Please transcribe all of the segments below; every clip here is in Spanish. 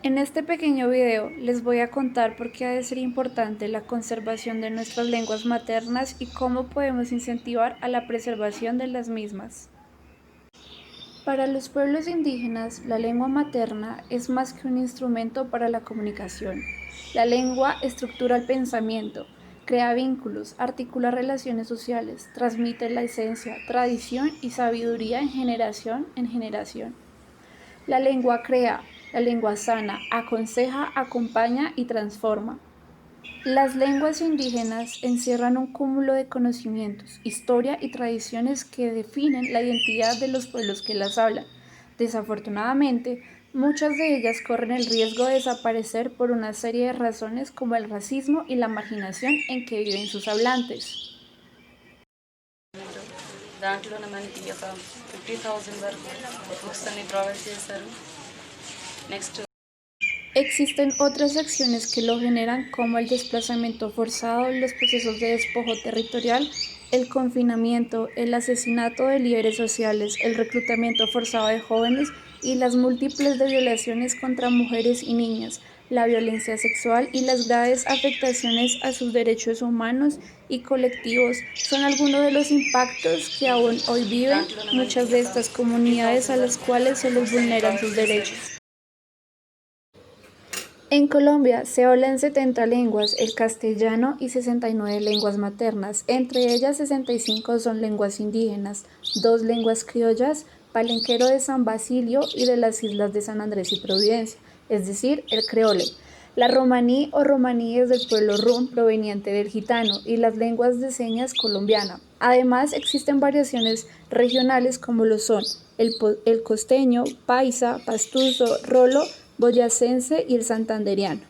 En este pequeño video les voy a contar por qué ha de ser importante la conservación de nuestras lenguas maternas y cómo podemos incentivar a la preservación de las mismas. Para los pueblos indígenas, la lengua materna es más que un instrumento para la comunicación. La lengua estructura el pensamiento, crea vínculos, articula relaciones sociales, transmite la esencia, tradición y sabiduría en generación en generación. La lengua crea, la lengua sana, aconseja, acompaña y transforma. Las lenguas indígenas encierran un cúmulo de conocimientos, historia y tradiciones que definen la identidad de los pueblos que las hablan. Desafortunadamente, muchas de ellas corren el riesgo de desaparecer por una serie de razones como el racismo y la marginación en que viven sus hablantes. దాంట్లోనే మనకి ఒక 50,000 వరకు బుక్స్ అన్ని ప్రొవైడ్ చేశారు. Next Existen otras acciones que lo generan como el desplazamiento forzado, los procesos de despojo territorial, el confinamiento, el asesinato de líderes sociales, el reclutamiento forzado de jóvenes y las múltiples de violaciones contra mujeres y niñas, la violencia sexual y las graves afectaciones a sus derechos humanos y colectivos son algunos de los impactos que aún hoy viven దాంట్లోనే మనకి muchas de ఒక estas comunidades 50,000 a las వరకు cuales se les books అన్ని vulneran provide sus చేశారు. derechos. En Colombia se hablan 70 lenguas, el castellano y 69 lenguas maternas, entre ellas 65 son lenguas indígenas, 2 lenguas criollas, palenquero de San Basilio y de las islas de San Andrés y Providencia, es decir, el creole. La romaní o romaní es del pueblo rum proveniente del gitano y las lenguas de señas colombiana. Además existen variaciones regionales como lo son el costeño, paisa, pastuso, rolo, boyacense y el santanderiano.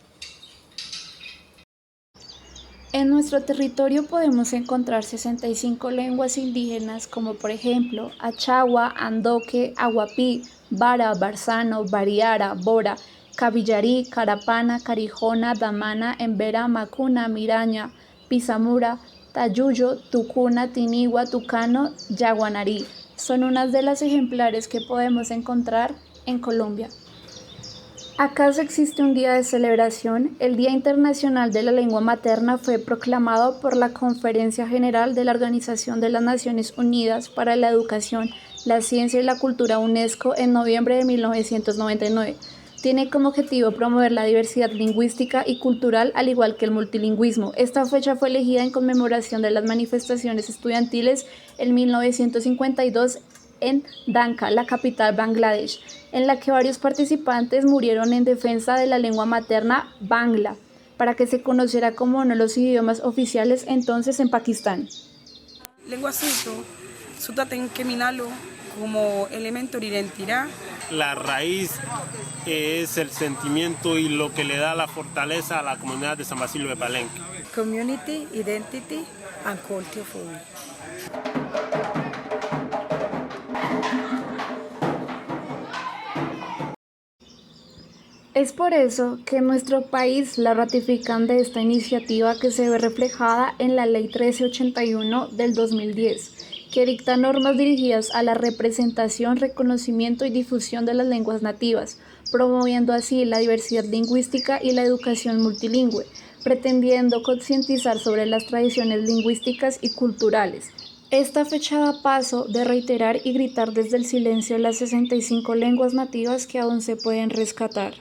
En nuestro territorio podemos encontrar 65 lenguas indígenas como por ejemplo Achagua, Andoque, Aguapí, Bara, Barzano, Bariara, Bora, Cabillarí, Carapana, Carijona, Damana, Embera, Macuna, Miraña, Pizamura, Tayuyo, Tucuna, Tinigua, Tucano, Yaguanarí. Son unas de las ejemplares que podemos encontrar en Colombia. ¿Acaso existe un día de celebración? El Día Internacional de la Lengua Materna fue proclamado por la Conferencia General de la Organización de las Naciones Unidas para la Educación, la Ciencia y la Cultura UNESCO en noviembre de 1999. Tiene como objetivo promover la diversidad lingüística y cultural al igual que el multilingüismo. Esta fecha fue elegida en conmemoración de las manifestaciones estudiantiles en 1952 en Dhaka, la capital Bangladesh, en la que varios participantes murieron en defensa de la lengua materna bangla, para que se conociera como uno de los idiomas oficiales entonces en Pakistán. Lengua suta minalo como elemento de identidad. La raíz es el sentimiento y lo que le da la fortaleza a la comunidad de San Basilio de Palenque. Community, identity and culture for me. Es por eso que en nuestro país la ratifican de esta iniciativa que se ve reflejada en la Ley 1381 del 2010, que dicta normas dirigidas a la representación, reconocimiento y difusión de las lenguas nativas, promoviendo así la diversidad lingüística y la educación multilingüe, pretendiendo concientizar sobre las tradiciones lingüísticas y culturales. Esta fecha da paso de reiterar y gritar desde el silencio las 65 lenguas nativas que aún se pueden rescatar.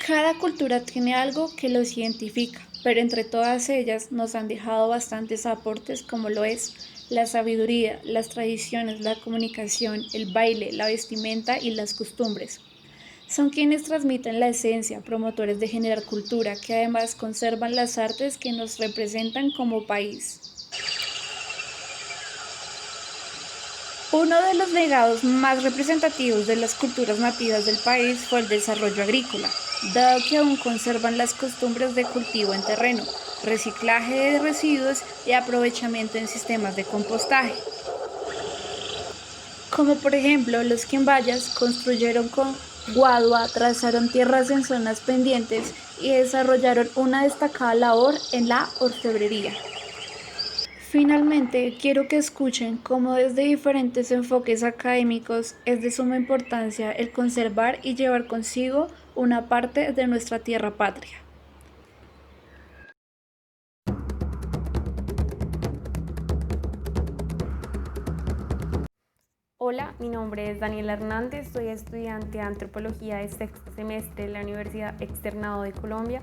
Cada cultura tiene algo que los identifica, pero entre todas ellas nos han dejado bastantes aportes como lo es la sabiduría, las tradiciones, la comunicación, el baile, la vestimenta y las costumbres. Son quienes transmiten la esencia, promotores de generar cultura, que además conservan las artes que nos representan como país. Uno de los legados más representativos de las culturas nativas del país fue el desarrollo agrícola, dado que aún conservan las costumbres de cultivo en terreno, reciclaje de residuos y aprovechamiento en sistemas de compostaje. Como por ejemplo los quimbayas construyeron con guadua, trazaron tierras en zonas pendientes y desarrollaron una destacada labor en la orfebrería. Finalmente, quiero que escuchen cómo desde diferentes enfoques académicos es de suma importancia el conservar y llevar consigo una parte de nuestra tierra patria. Hola, mi nombre es Daniela Hernández, soy estudiante de Antropología de sexto semestre de la Universidad Externado de Colombia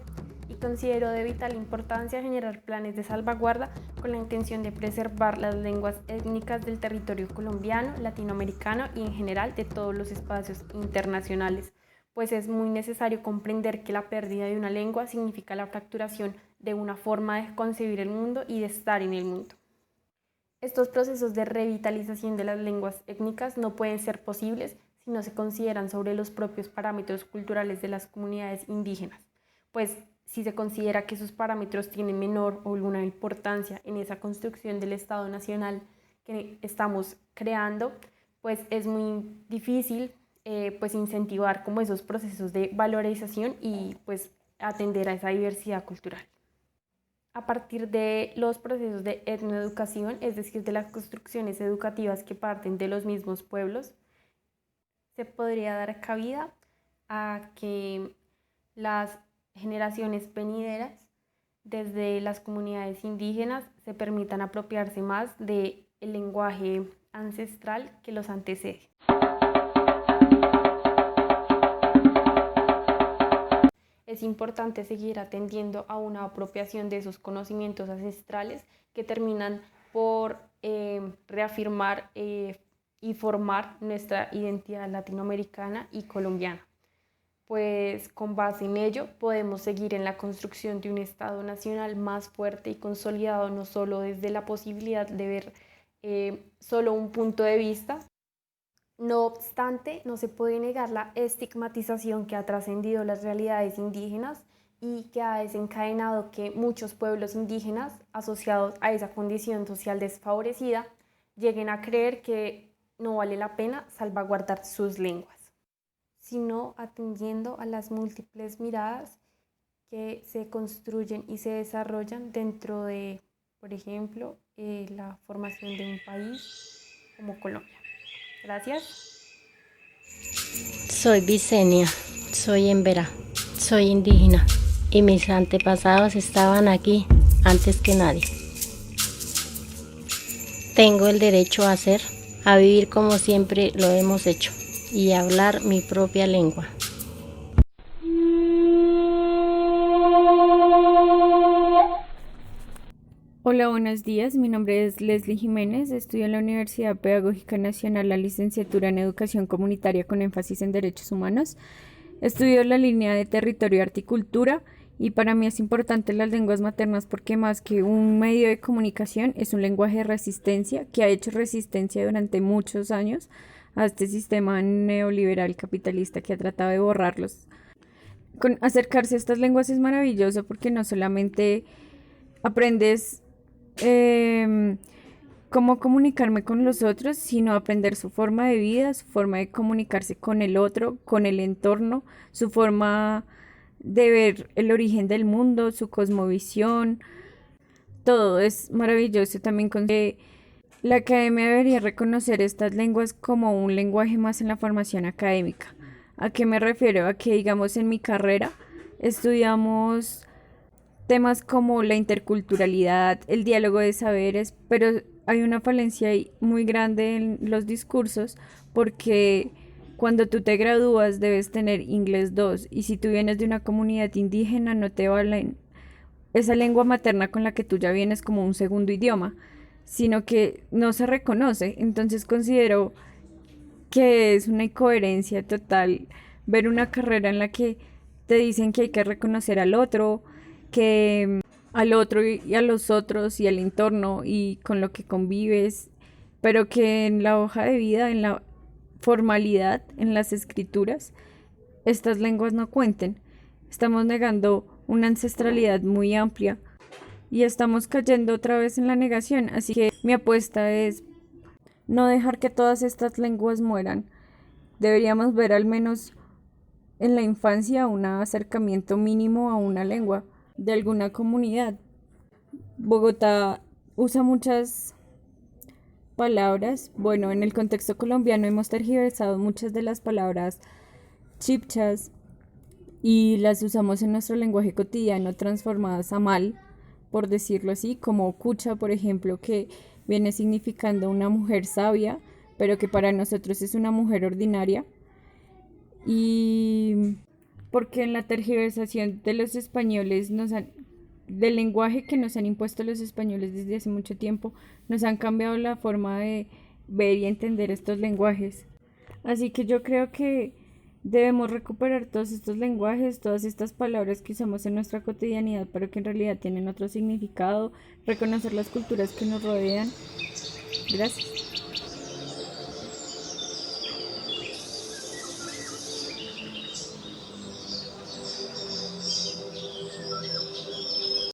y considero de vital importancia generar planes de salvaguarda con la intención de preservar las lenguas étnicas del territorio colombiano, latinoamericano y en general de todos los espacios internacionales, pues es muy necesario comprender que la pérdida de una lengua significa la fracturación de una forma de concebir el mundo y de estar en el mundo. Estos procesos de revitalización de las lenguas étnicas no pueden ser posibles si no se consideran sobre los propios parámetros culturales de las comunidades indígenas, pues si se considera que sus parámetros tienen menor o alguna importancia en esa construcción del Estado Nacional que estamos creando, pues es muy difícil pues incentivar como esos procesos de valorización y pues atender a esa diversidad cultural. A partir de los procesos de etnoeducación, es decir, de las construcciones educativas que parten de los mismos pueblos, se podría dar cabida a que las generaciones venideras desde las comunidades indígenas se permitan apropiarse más del lenguaje ancestral que los antecede. Es importante seguir atendiendo a una apropiación de esos conocimientos ancestrales que terminan por reafirmar y formar nuestra identidad latinoamericana y colombiana. Pues con base en ello podemos seguir en la construcción de un Estado nacional más fuerte y consolidado, no solo desde la posibilidad de ver solo un punto de vista. No obstante, no se puede negar la estigmatización que ha trascendido las realidades indígenas y que ha desencadenado que muchos pueblos indígenas, asociados a esa condición social desfavorecida, lleguen a creer que no vale la pena salvaguardar sus lenguas, sino atendiendo a las múltiples miradas que se construyen y se desarrollan dentro de, por ejemplo, la formación de un país como Colombia. Gracias. Soy Vicenia, soy emberá, soy indígena y mis antepasados estaban aquí antes que nadie. Tengo el derecho a ser, a vivir como siempre lo hemos hecho y a hablar mi propia lengua. Hola, buenos días. Mi nombre es Leslie Jiménez. Estudio en la Universidad Pedagógica Nacional la licenciatura en Educación Comunitaria con énfasis en Derechos Humanos. Estudio la línea de Territorio y Horticultura y para mí es importante las lenguas maternas porque más que un medio de comunicación es un lenguaje de resistencia que ha hecho resistencia durante muchos años a este sistema neoliberal capitalista que ha tratado de borrarlos. Acercarse a estas lenguas es maravilloso porque no solamente aprendes cómo comunicarme con los otros, sino aprender su forma de vida, su forma de comunicarse con el otro, con el entorno, su forma de ver el origen del mundo, su cosmovisión. Todo es maravilloso. También con que la academia debería reconocer estas lenguas como un lenguaje más en la formación académica. ¿A qué me refiero? A que, digamos, en mi carrera estudiamos temas como la interculturalidad, el diálogo de saberes, pero hay una falencia muy grande en los discursos porque cuando tú te gradúas debes tener inglés 2 y si tú vienes de una comunidad indígena no te valen esa lengua materna con la que tú ya vienes como un segundo idioma, sino que no se reconoce. Entonces considero que es una incoherencia total ver una carrera en la que te dicen que hay que reconocer al otro y a los otros y al entorno y con lo que convives, pero que en la hoja de vida, en la formalidad, en las escrituras, estas lenguas no cuenten. Estamos negando una ancestralidad muy amplia y estamos cayendo otra vez en la negación, así que mi apuesta es no dejar que todas estas lenguas mueran. Deberíamos ver al menos en la infancia un acercamiento mínimo a una lengua de alguna comunidad. Bogotá usa muchas palabras. Bueno, en el contexto colombiano hemos tergiversado muchas de las palabras chipchas y las usamos en nuestro lenguaje cotidiano transformadas a mal, por decirlo así, como cucha, por ejemplo, que viene significando una mujer sabia, pero que para nosotros es una mujer ordinaria. Y porque en la tergiversación de los españoles del lenguaje que nos han impuesto los españoles desde hace mucho tiempo, nos han cambiado la forma de ver y entender estos lenguajes. Así que yo creo que debemos recuperar todos estos lenguajes, todas estas palabras que usamos en nuestra cotidianidad, pero que en realidad tienen otro significado, reconocer las culturas que nos rodean. Gracias.